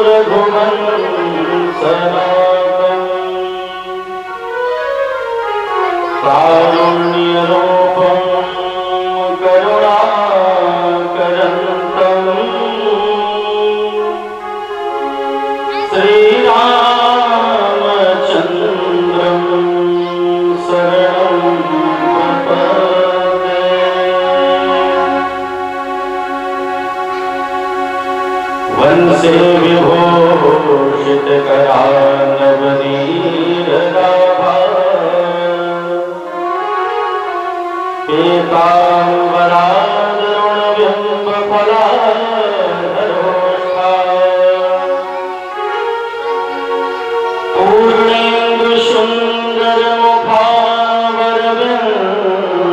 रघुवंशनाथं कारुण्यरूपं करुणाकरन्तं श्रीरामचन्द्रं शरणं प्रपद्ये। वंशे विभूषितकरानवनीरदाभा पीताम्बरादरुणबिम्बफलाधरोष्ठा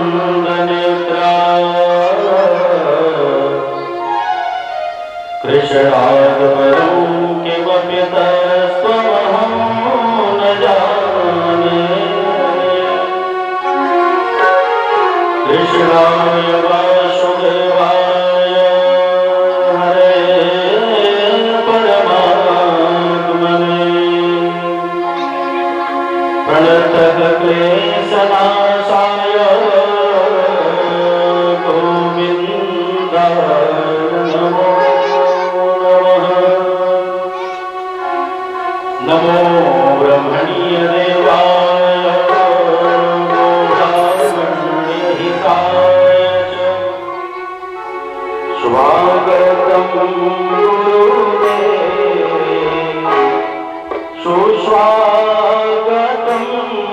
पूर्णेन्दुसुन्दरमुखावरविन्दनेत्रा कृष्णादपरं किमपि तस्त्वमहं न जाने। कृष्णाय वासुदेवाय हरे परमात्मने प्रणतः क्लेशनाशाय गोविन्दाय नमो नमो ब्रह्मणीयदेवाय मोक्षामणिहिताय च स्वागतं गुरुदेव सुस्वागतं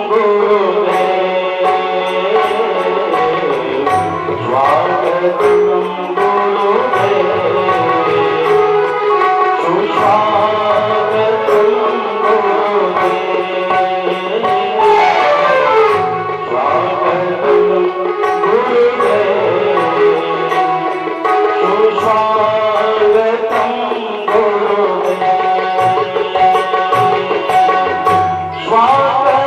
गुरुदेव स्वागतं गुरुदेव सुस्वागतं स्वागतं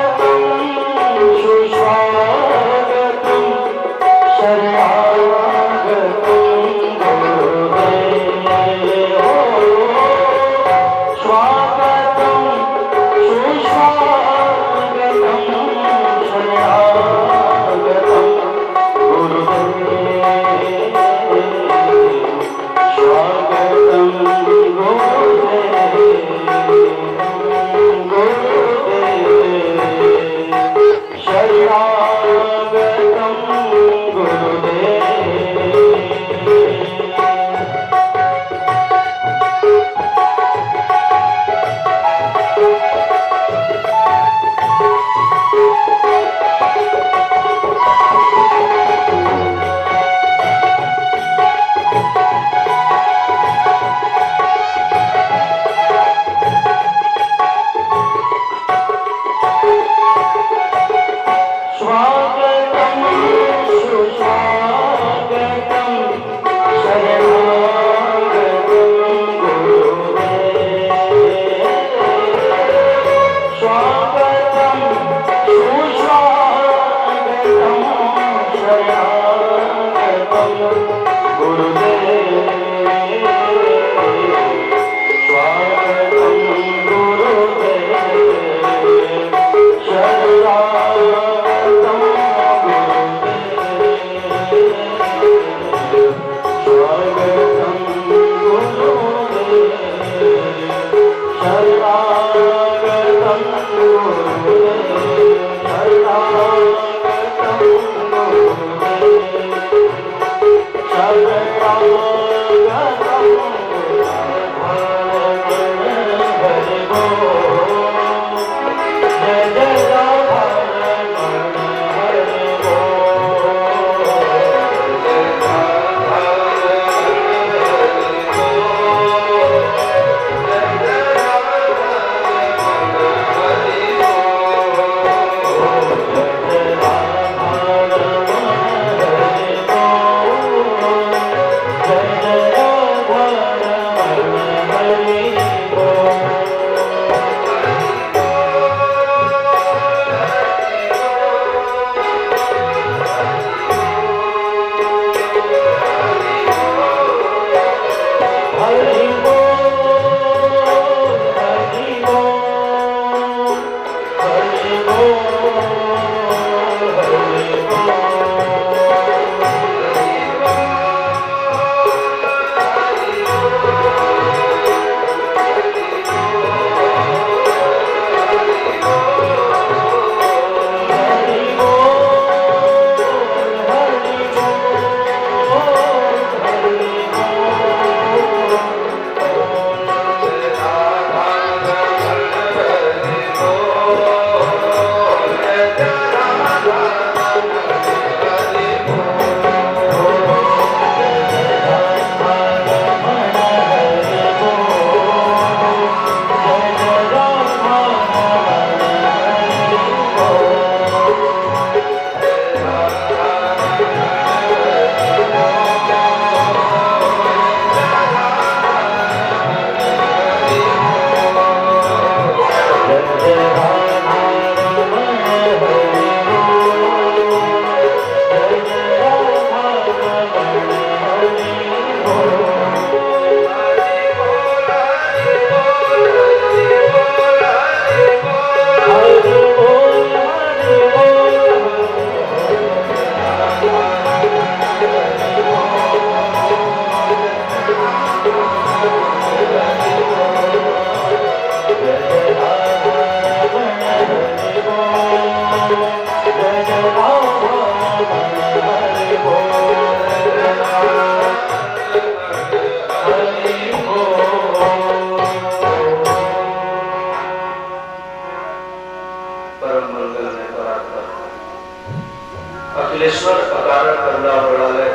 सुरेश्वर अकारण करुणा वरणालय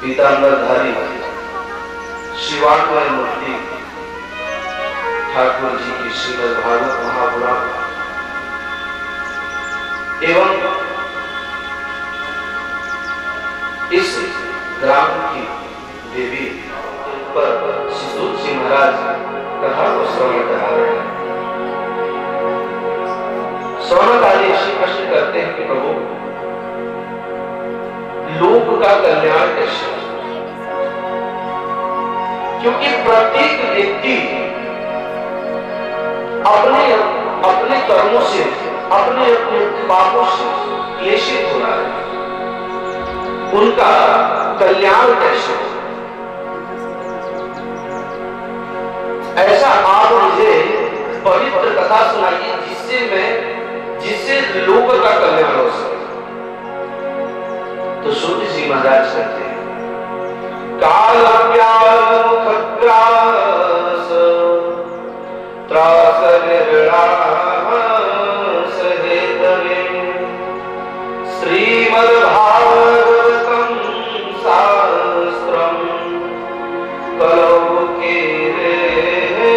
पीतांबरधारी शिवात्मय मूर्ति ठाकुर जी की श्रीमद् भागवत महापुराण एवं इस ग्राम की देवी पर श्री जी महाराज कथा को श्रवण करा रहे हैं। सौनक आदि ऋषि प्रश्न करते हैं कि प्रभु लोक का कल्याण कैसे? क्योंकि प्रत्येक व्यक्ति अपने अपने कर्मों से अपने अपने पापों से क्लेशित हो रहा है, उनका कल्याण कैसे? ऐसा आप मुझे पवित्र कथा सुनाइए जिससे लोक का कल्याण हो सके। तो सूत जी महाराज कहते हैं काल व्यास त्रास निर्णास हेतवे श्रीमद्भागवतं शास्त्रं कलौ कीरेण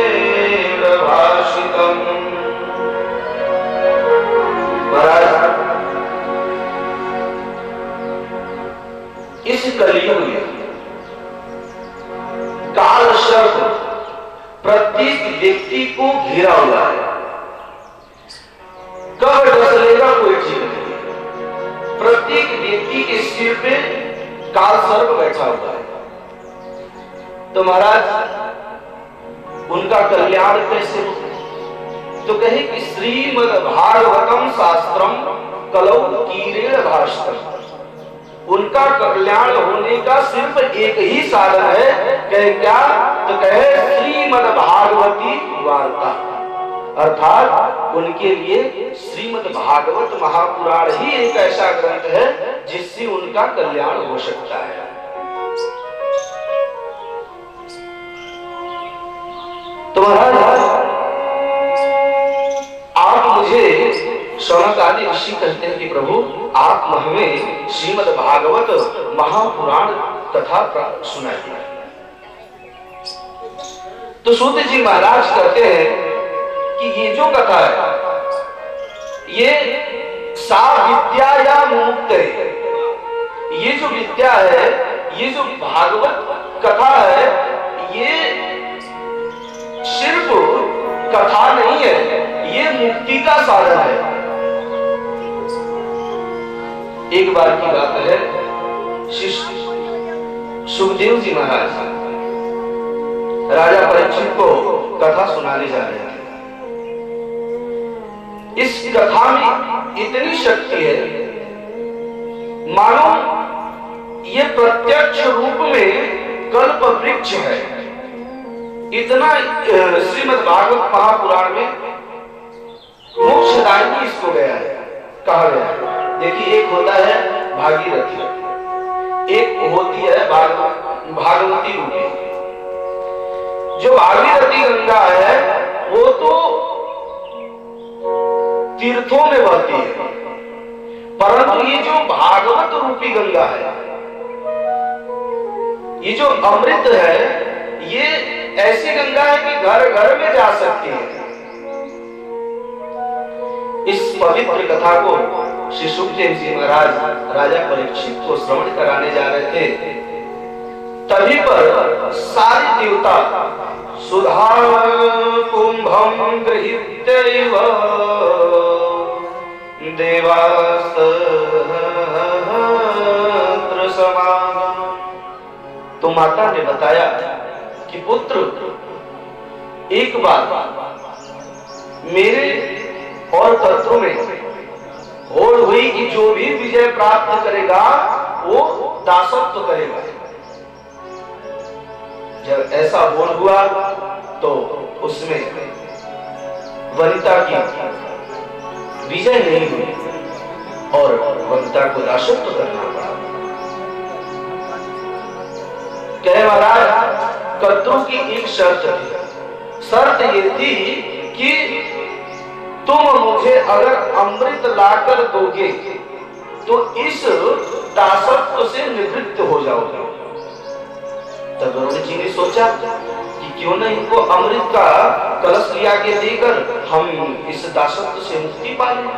भाषितम्। महाराज इस कलयुग में काल शब्द प्रत्येक व्यक्ति को घेरा हुआ है। कब डस लेगा कोई ठीक नहीं। प्रत्येक व्यक्ति के सिर पे काल सर्प बैठा हुआ है। तो महाराज उनका कल्याण कैसे हो? तो कहे कि श्रीमद् भागवतम शास्त्रम कलौ कीरेण भाषितम्। उनका कल्याण होने का सिर्फ एक ही साधन है। कहे क्या? तो कहे श्रीमद् भागवती वार्ता, अर्थात उनके लिए श्रीमद् भागवत महापुराण ही एक ऐसा ग्रंथ है जिससे उनका कल्याण हो सकता है। तो महाराज आप मुझे सौनक आदि ऋषि कहते हैं कि प्रभु आप हमें श्रीमद् भागवत महापुराण कथा सुनाइए। तो सूत जी महाराज कहते हैं कि ये जो कथा है ये सा विद्या या मुक्त है। ये जो विद्या है, ये जो भागवत कथा है, ये सिर्फ कथा नहीं है, ये मुक्ति का साधन है। एक बार की बात है, सुखदेव जी महाराज राजा परीक्षित को कथा सुनाने जा रहे हैं। इस कथा में इतनी शक्ति है मानो ये प्रत्यक्ष रूप में कल्प वृक्ष है। इतना श्रीमद् भागवत महापुराण में मोक्षदायिनी इसको गया है, कहा गया है। देखिए एक होता है भागीरथी, एक होती है भागवती रूपी। जो भागीरथी गंगा है वो तो तीर्थों में बहती है, परंतु ये जो भागवत रूपी गंगा है, ये जो अमृत है, ये ऐसी गंगा है कि घर घर में जा सकती है। इस पवित्र कथा को श्री सुखदेव जी महाराज राजा परीक्षित को श्रवण कराने जा रहे थे। तभी पर सारी देवता सुधा कुंभम गृहीत्यैव देवास्त्र समागम। तो माता ने बताया कि पुत्र एक बार मेरे और तत्व में होड़ हुई कि जो भी विजय प्राप्त करेगा वो दासत्व करेगा। जब ऐसा होड़ हुआ तो उसमें वनिता की विजय नहीं हुई और वनिता को दासत्व करना पड़ा। कहे महाराज कत्रू की एक शर्त थी। शर्त ये थी कि तुम मुझे अगर अमृत लाकर दोगे तो इस दासत्व से निवृत्त हो जाओगे। तब गरुड़ जी ने सोचा कि क्यों न इनको अमृत का कलश लिया के देकर हम इस दासत्व से मुक्ति पा लें,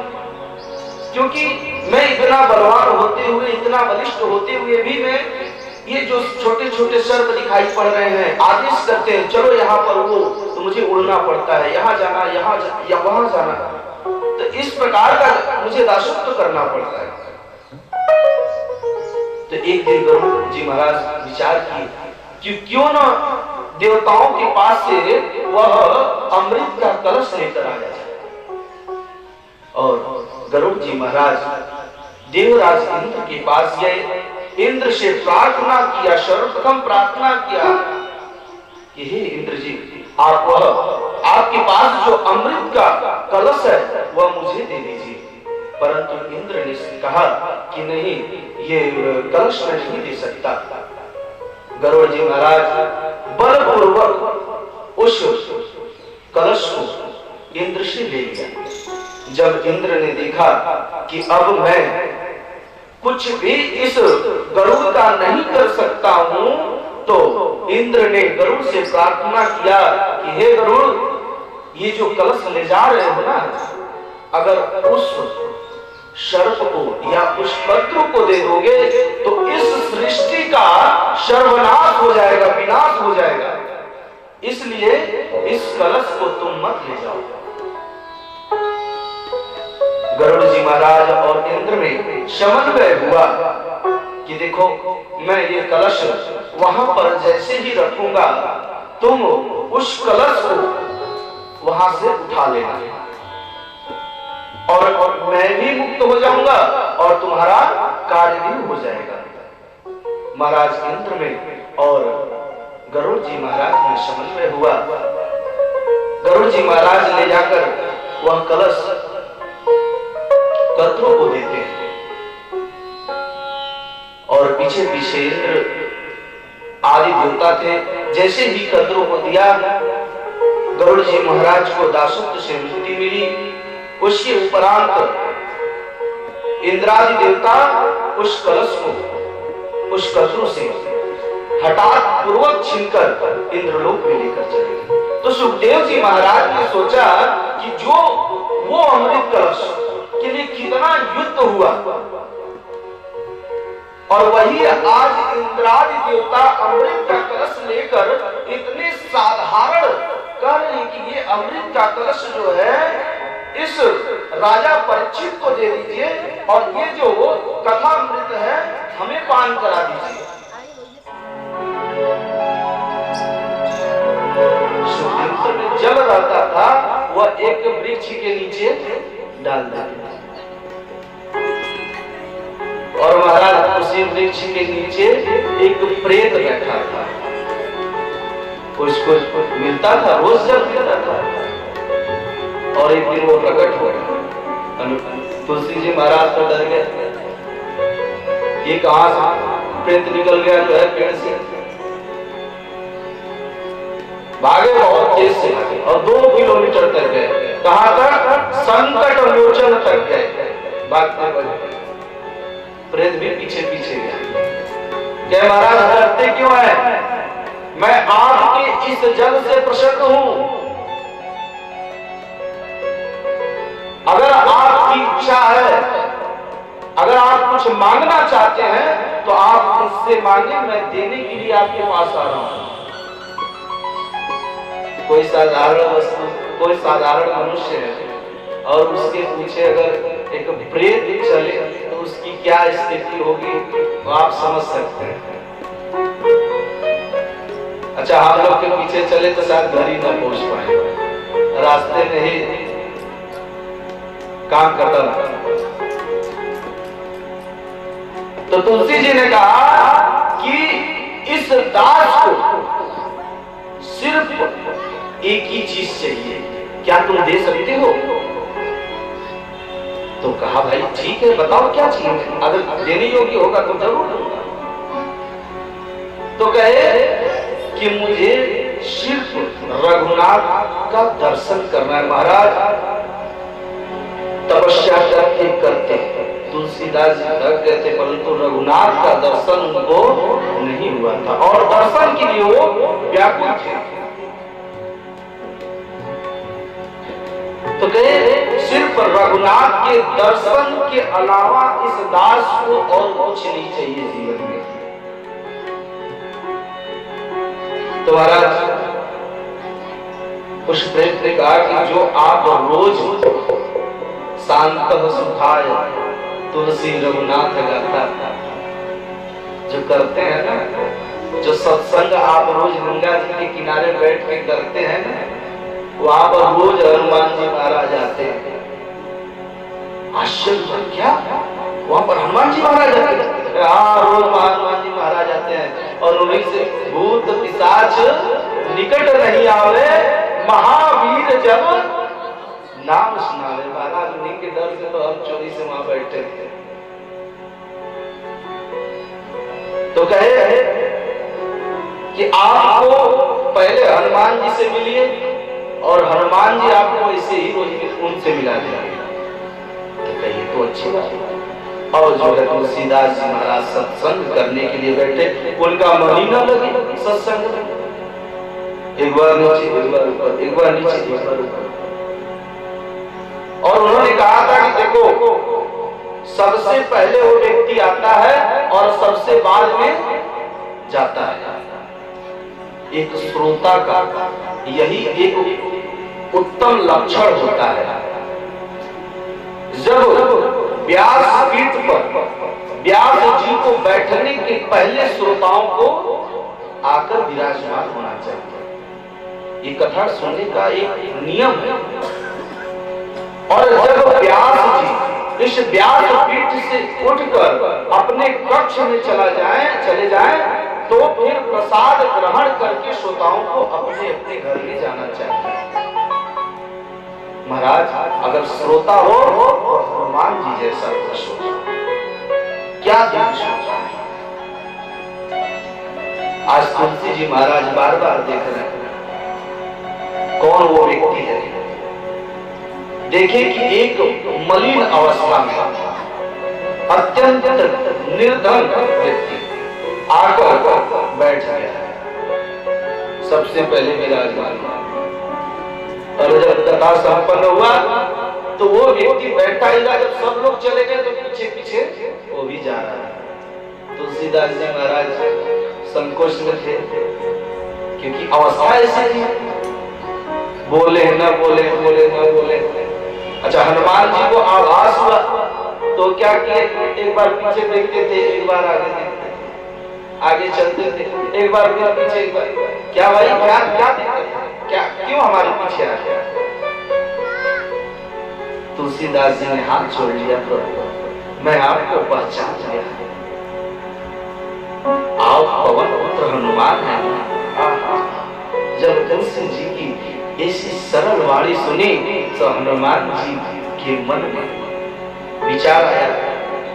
क्योंकि मैं इतना बलवान होते हुए, इतना बलिष्ठ होते हुए भी मैं ये जो छोटे छोटे सर्प दिखाई पड़ रहे हैं, आदेश करते हैं चलो यहाँ पर वो, तो मुझे उड़ना पड़ता है, यहाँ जाना, या वहां जाना, तो इस प्रकार का मुझे दासत्व करना पड़ता है। तो एक दिन गरुड़ जी महाराज विचार किए कि क्यों न देवताओं के पास से वह अमृत का कलश लेकर आया जाए। और गरुड़ जी महाराज देवराज इंद्र के पास गए, इंद्र से प्रार्थना किया, सर्वप्रथम प्रार्थना किया कि हे इंद्र जी, आप आपके पास जो अमृत का कलश है वह मुझे दे दीजिए। परंतु इंद्र ने कहा कि नहीं, ये कलश मैं नहीं दे सकता। गरुड़ जी महाराज बलपूर्वक उस कलश को इंद्र से ले लिया। जब इंद्र ने देखा कि अब मैं कुछ भी इस गरुड़ का नहीं कर सकता हूं, तो इंद्र ने गरुड़ से प्रार्थना किया कि हे गरुड़, ये जो कलश ले जा रहे हो ना, अगर उस सर्प को या उस पत्र को दे दोगे तो इस सृष्टि का सर्वनाश हो जाएगा, विनाश हो जाएगा, इसलिए इस कलश को तुम मत ले जाओ। गरुड़ जी महाराज और इंद्र में समन्वय हुआ कि देखो, मैं ये कलश वहां पर जैसे ही रखूंगा, तुम उस कलश को वहां से उठा लेना, और मैं भी मुक्त हो जाऊंगा और तुम्हारा कार्य भी हो जाएगा। महाराज इंद्र में और गरुड़ जी महाराज में समन्वय हुआ। गरुड़ जी महाराज ले जाकर वह कलश कद्रों को देते हैं, और पीछे पीछे इंद्र आदि देवता थे। जैसे ही कद्रों को दिया, गरुड़ जी महाराज को दासत्व से मुक्ति मिली। उसके उपरांत इंद्रादि देवता उस कलश को उस कद्रों से हठात पूर्वक छीनकर इंद्रलोक में लेकर चले गए। तो सुखदेव जी महाराज ने सोचा कि जो वो अमृत कलश के लिए कितना युद्ध हुआ, और वही आज इंद्रादि देवता अमृत का कलश लेकर इतने साधारण कह रहे हैं कि ये अमृत का कलश जो है इस राजा परीक्षित को दे दीजिए, और ये जो कथा अमृत है हमें पान करा दीजिए। सुखदेव में जल रहता था, वह एक वृक्ष के नीचे डाल दिया, और महाराज उसी वृक्ष के नीचे एक प्रेत बैठा था। उसको मिलता था, रोज जल पीता था। और एक दिन वो प्रकट हो गया। तुलसी जी महाराज तो डर गए, ये कहां से प्रेत निकल गया जो है पेड़ से। भागे बहुत तेज से, और 2 किलोमीटर तक गए। कहां तक? संकट मोचन तक गए। भागते भागते प्रेत भी पीछे पीछे गया। क्या महाराज डरते क्यों है? मैं आपके इस जल से प्रसन्न हूं। अगर आपकी इच्छा है, अगर आप कुछ मांगना चाहते हैं तो आप मुझसे मांगे, मैं देने के लिए आपके पास आ रहा हूं। कोई साधारण वस्तु, कोई साधारण मनुष्य है और उसके पीछे अगर एक प्रेत चले तो उसकी क्या स्थिति होगी तो आप समझ सकते हैं। अच्छा, हम लोग के पीछे चले तो शायद घर ही न पहुंच पाए, रास्ते में ही काम करता रहा। तो तुलसी जी ने कहा कि इस दास को सिर्फ एक ही चीज चाहिए, क्या तुम दे सकते हो? तो कहा भाई ठीक है, बताओ क्या चाहिए, अगर देने योग्य होगा तो जरूर दूंगा। तो कहे कि मुझे सिर्फ रघुनाथ का दर्शन करना है। महाराज तपस्या करते करते तुलसी तुलसीदास जी थक गए थे, परंतु रघुनाथ का दर्शन उनको नहीं हुआ था और दर्शन के लिए वो व्याकुल थे। तो कहे सिर्फ रघुनाथ के दर्शन के अलावा इस दास को और कुछ नहीं चाहिए जीवन में। तो महाराज उस प्रेत ने कहा कि जो आप रोज शांत सुखाय तुलसी रघुनाथ गाता जो करते हैं ना, जो सत्संग आप रोज गंगा जी के किनारे बैठ के करते हैं ना, वहां पर रोज हनुमान जी महाराज आते हैं। आश्चर्य, क्या वहां पर हनुमान जी महाराज आते हैं? हाँ, रोज हनुमान जी महाराज आते हैं और उन्हीं से भूत पिशाच निकट नहीं आवे, महावीर जब नाम सुनावे। महाराज उन्हीं के डर से तो हम चोरी से वहां बैठे थे। तो कहे कि आपको पहले हनुमान जी से मिलिए और हनुमान जी आपको ऐसे ही रोज उनसे मिला देंगे। तो कहिए तो अच्छी बात है। और जो है तुलसीदास जी महाराज सत्संग करने के लिए बैठे, उनका मन ही न लगे सत्संग में। एक बार नीचे, एक बार ऊपर, एक बार नीचे, एक बार ऊपर। और उन्होंने कहा था कि देखो, सबसे पहले वो व्यक्ति आता है और सबसे बाद में जाता है। एक श्रोता का यही एक उत्तम लक्षण होता है। जब व्यास पीठ पर व्यास जी को बैठने के पहले श्रोताओं को आकर विराजमान होना चाहिए। ये कथा सुनने का एक नियम है। और जब व्यास जी इस व्यास पीठ से उठकर अपने कक्ष में चले जाएं, तो फिर प्रसाद ग्रहण करके श्रोताओं को अपने अपने घर में जाना चाहिए। महाराज अगर श्रोता हो तो हनुमान जी जैसा खुश हो, क्या दिन सोचा है। आज तुलसी जी महाराज बार बार देख रहे हैं कौन वो व्यक्ति है। देखिए कि एक मलिन अवस्था में अत्यंत निर्धन व्यक्ति आकर बैठ गया है, सबसे पहले विराजमान। और जब कथा संपन्न हुआ तो वो व्यक्ति बैठा ही रहा। जब सब लोग चले गए तो पीछे पीछे वो भी जा रहा है। तुलसीदास जी महाराज संकोच में थे, क्योंकि अवस्था ऐसी थी, बोले न बोले, बोले न बोले। अच्छा, हनुमान जी को आभास हुआ तो क्या किए, एक बार पीछे देखते थे, एक बार आगे देखते थे, आगे चलते थे, एक बार फिर पीछे, एक बार। क्या भाई, क्या क्या दिक्कत है, क्या क्यों हमारे पीछे आ गया? तुलसीदास जी ने हाथ छोड़ लिया, प्रभु मैं आपको पहचान लिया, आप पवन पुत्र हनुमान हैं। जब तुलसी जी की ऐसी सरल वाणी सुनी तो हनुमान जी के मन में विचार आया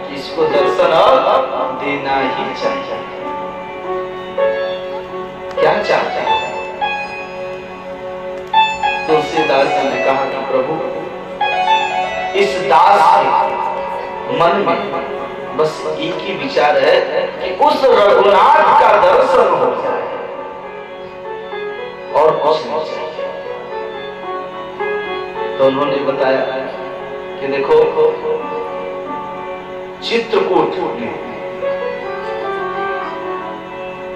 कि इसको दर्शन देना ही चाहिए। क्या चाहते हैं? तुलसीदास जी ने कहा कि प्रभु इस दास के मन में बस एक ही विचार है कि उस रघुनाथ का दर्शन हो जाए और कुछ नहीं चाहिए। तो उन्होंने बताया कि देखो, चित्रकूट में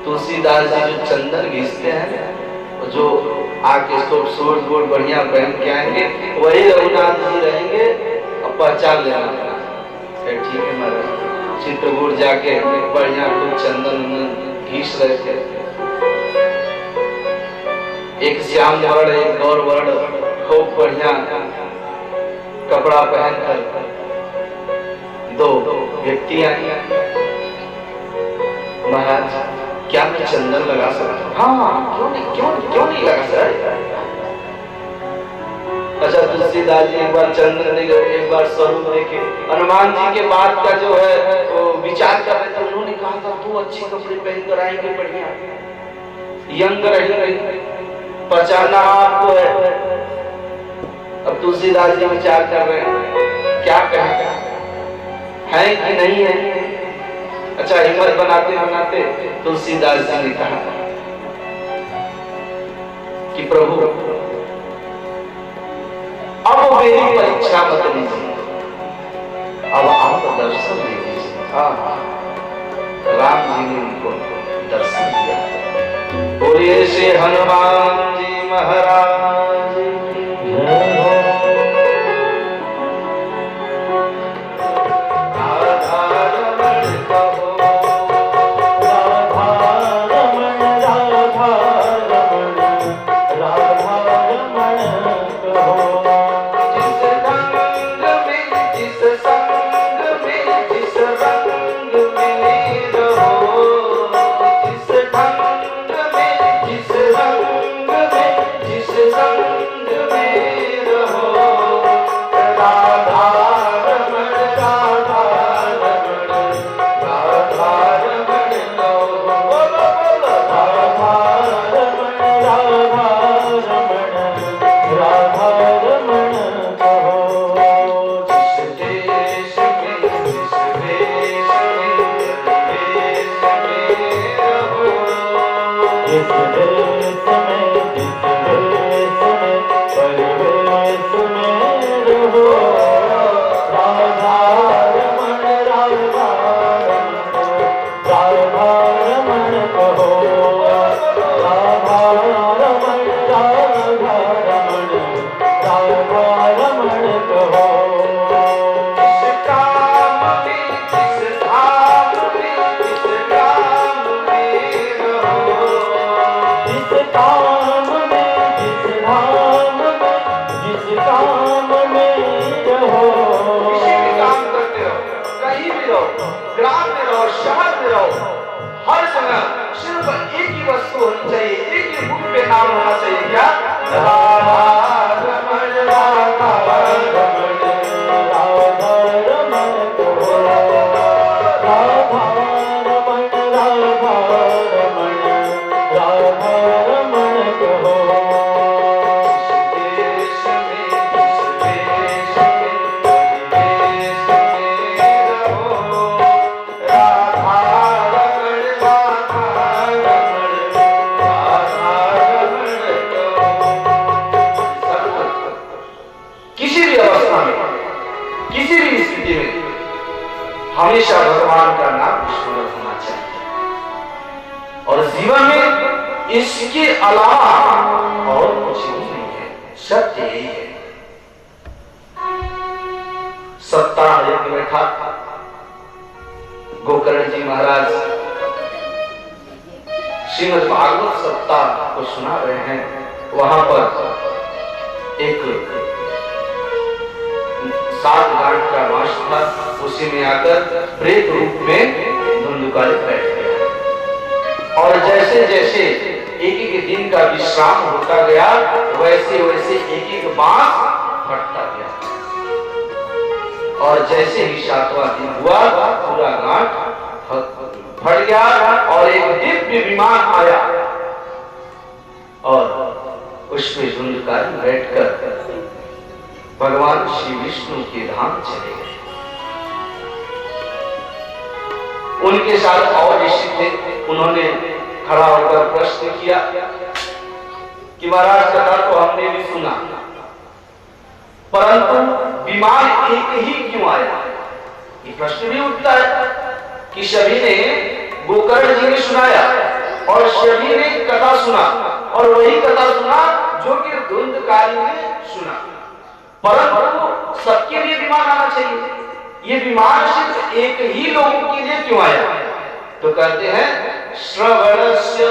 तुलसीदास जी जो चंदन घिसते हैं, जो आके सूट बूट बढ़िया पहन के आएंगे, वही रघुनाथ जी रहेंगे और पहचान लेना। ठीक है महाराज, चित्रकूट जाके बढ़िया खूब चंदन घिस रहे थे। एक श्याम वर्ण, एक गौर वर्ण, खूब बढ़िया कपड़ा पहनकर दो व्यक्ति आए। महाराज क्या मैं चंदन लगा सकता हूँ? हाँ, क्यों नहीं लगा सर? अच्छा, तुलसीदास जी एक बार चंदन देखे, एक बार स्वरूप देखे। हनुमान जी के बाद का जो है वो विचार कर रहे थे। उन्होंने कहा था तू अच्छे कपड़े पहन कर आएंगे, बढ़िया यंग रहेंगे, पहचाना आपको है। अब तुलसीदास जी विचार कर रहे हैं क्या कहें। है कि नहीं है? अच्छा, हिम्मत बनाते बनाते तुलसीदास जी ने कहा कि प्रभु अब मेरी परीक्षा मत लीजिए, अब आप दर्शन दे दीजिए। राम जी ने उनको दर्शन दिया। बोलिए श्री हनुमान जी महाराज की जय हो। हमेशा भगवान का नाम स्मरण होना चाहिए और जीवन में इसके अलावा और कुछ नहीं है। सत्य यही है। सप्ताह यज्ञ बैठा गोकर्ण जी महाराज श्रीमद् भागवत सप्ताह को सुना रहे हैं। वहां पर एक 7 गांठ का मांस था, उसी में आकर प्रेत रूप में धुंधुकारी बैठ गया और जैसे जैसे एक एक दिन का विश्राम होता गया वैसे वैसे एक एक बांस फटता गया और जैसे ही 7वां दिन हुआ पूरा गांठ फट गया और एक दिव्य विमान आया और उसमें धुंधुकारी बैठकर भगवान श्री विष्णु के धाम चले गए। उनके साथ और ऋषि थे। उन्होंने खड़ा होकर प्रश्न किया कि महाराज कथा तो हमने भी सुना, परंतु विमान एक ही क्यों आया? ये प्रश्न भी उठता है कि सभी ने गोकर्ण जी ने सुनाया और सभी ने कथा सुना और वही कथा सुना जो कि धुंधकारी ने सुना, परंतु सबके लिए विमान आना चाहिए। ये विमान सिर्फ एक ही लोगों के लिए क्यों आया? तो कहते हैं श्रवणस्य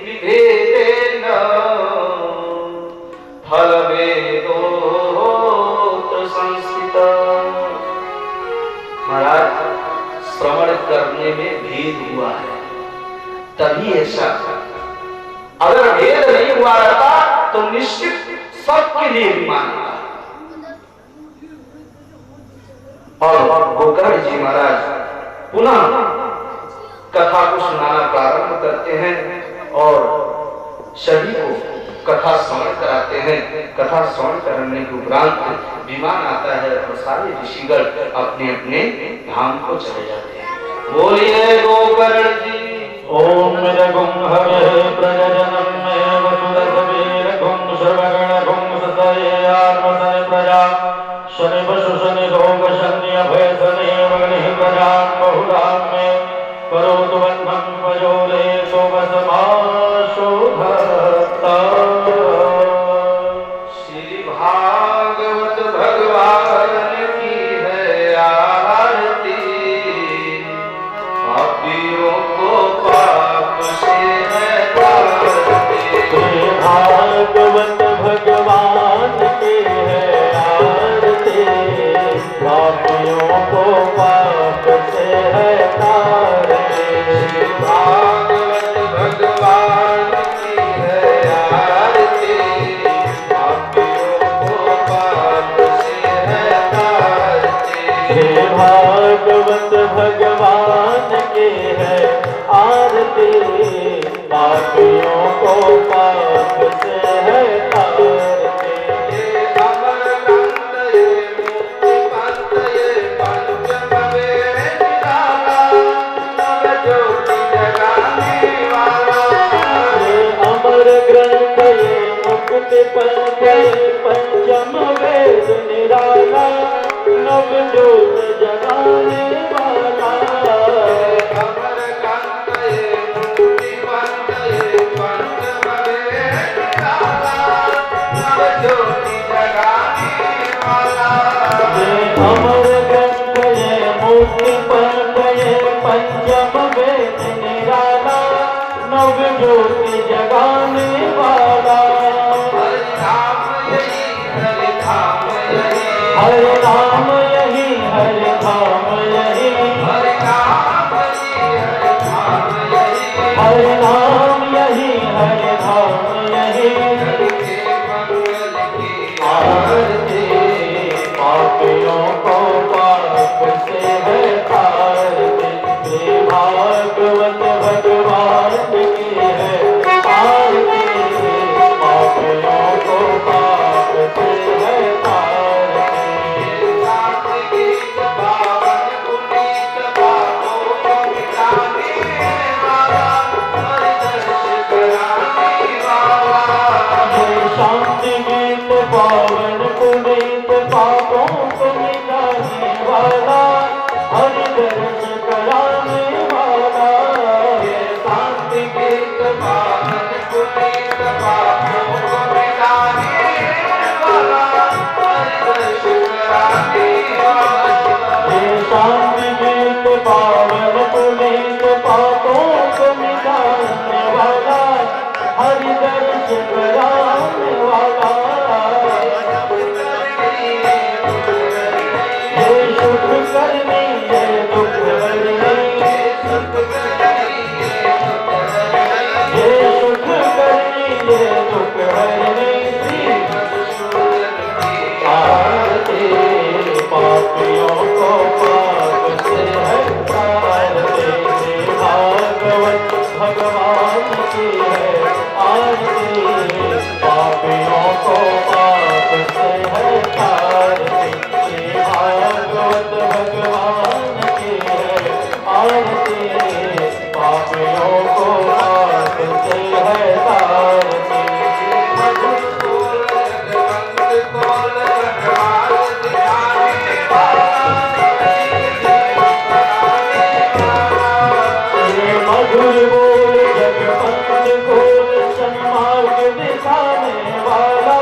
विभेदेन फलभेदोऽत्र संस्थितः। महाराज, श्रवण करने में भेद हुआ है तभी ऐसा। अगर भेद नहीं हुआ रहता तो निश्चित सबके लिए विमान था। और गोकर्ण जी महाराज पुनः कथा को सुनाना प्रारंभ करते हैं और सभी को कथा श्रवण कराते हैं। कथा श्रवण करने के उपरांत विमान आता है और सारे ऋषिगण अपने अपने धाम को चले जाते हैं। बोलिए गोकर्ण जी। ओम रघुं हरे प्रजनम में वसुदवीर घुं सर्वगण घुं सतये आत्मसन प्रजा शनि पशु शनि रोग शनि अभय शनि वग्नि प्रजान बहुधाम में करोतु बंधं पयोरे सोमसमाशो भक्ता। श्री भागवत भगवान की है आरती, पापियों को पाप से है तारती। श्री भागवत भगवान की है आरती, पापियों को पाप से है तारती। श्री भागवत भगवान की है आरती, पापियों को पाप से है तारती। श्री भागवत भगवान की है आरती, पापियों को पाप से है तारती। ये अमर ग्रंथ ये मुक्ति पंथ ये पंचम वेद निराला, नव ज्योति जगाने वाला। ये अमर ग्रंथ ये मुक्ति पंथ ये पंचम वेद निराला, नव ज्योत जगाने वाला। अमर ग्रंथ ये मुक्ति पंथ ये पंचम वेद निराला, नव ज्योति जगाने वाला। ये अमर ग्रंथ ये मुक्ति पंथ ये पंचम वेद निराला, नव ज्योति जगाने वाला। हरि नाम यही हरि धाम यही, हरि नाम यही हरि धाम यही, हरि नाम यही हरि धाम यही। हरि नाम यही हरि धाम यही। हरि के मंगल की आरती, पापियों को पाप से है तारती। श्री भागवत भगवान की है आरती, पापियों को पाप से है तारती। साथ गीत पावन पुनीत पापों को मिटाने वाला, हरि दर्श कराने वाला। जय शांति गीत पावन पुनीत पापों को मिटाने वाला, हरि दर्श कराने वाला। ये शांति गीत पावन पुनीत पापों को मिटाने वाला, हरि दर्श कराने वाला। ये शांति गीत पावन पुनीत पापों को मिटाने वाला, हरि दर्श कराने वाला। ये सुख करनी ये दुख हरनी, ये सुख करनी ये दुख हरनी। आरती, पापियों को पाप से है तारती। श्री भागवत भगवान की है आरती, पापियों को पाप से है तारती। श्री भागवत भगवान की है आरती, पापियों को पाप से है तारती। मधुर बोल जगवंत बोल रखवाल दिखाने वाला, ये मधुर बोल जगवंत बोल सन्मार्ग दिखाने वाला,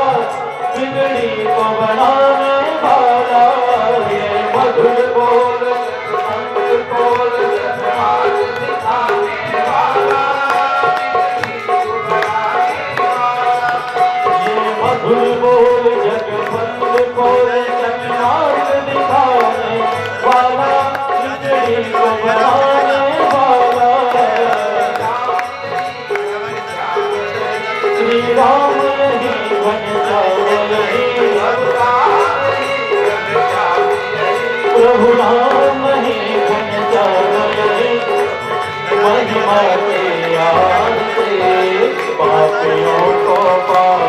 बिगड़ी को बनाने वाला। ये मधुर बोल जगवंत बोल रखवाल दिखाने वाला, बिगड़ी को बनाने वाला। ये मधुर बोल जगवंत बोल सन्मार्ग दिखाने वाला, बिगड़ी को बनाने वाला। श्री राम यही घन श्याम यही, प्रभु नाम ही घन श्याम यही। महिमा के आरती, पापियों को पाप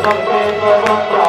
संकेत मंत्र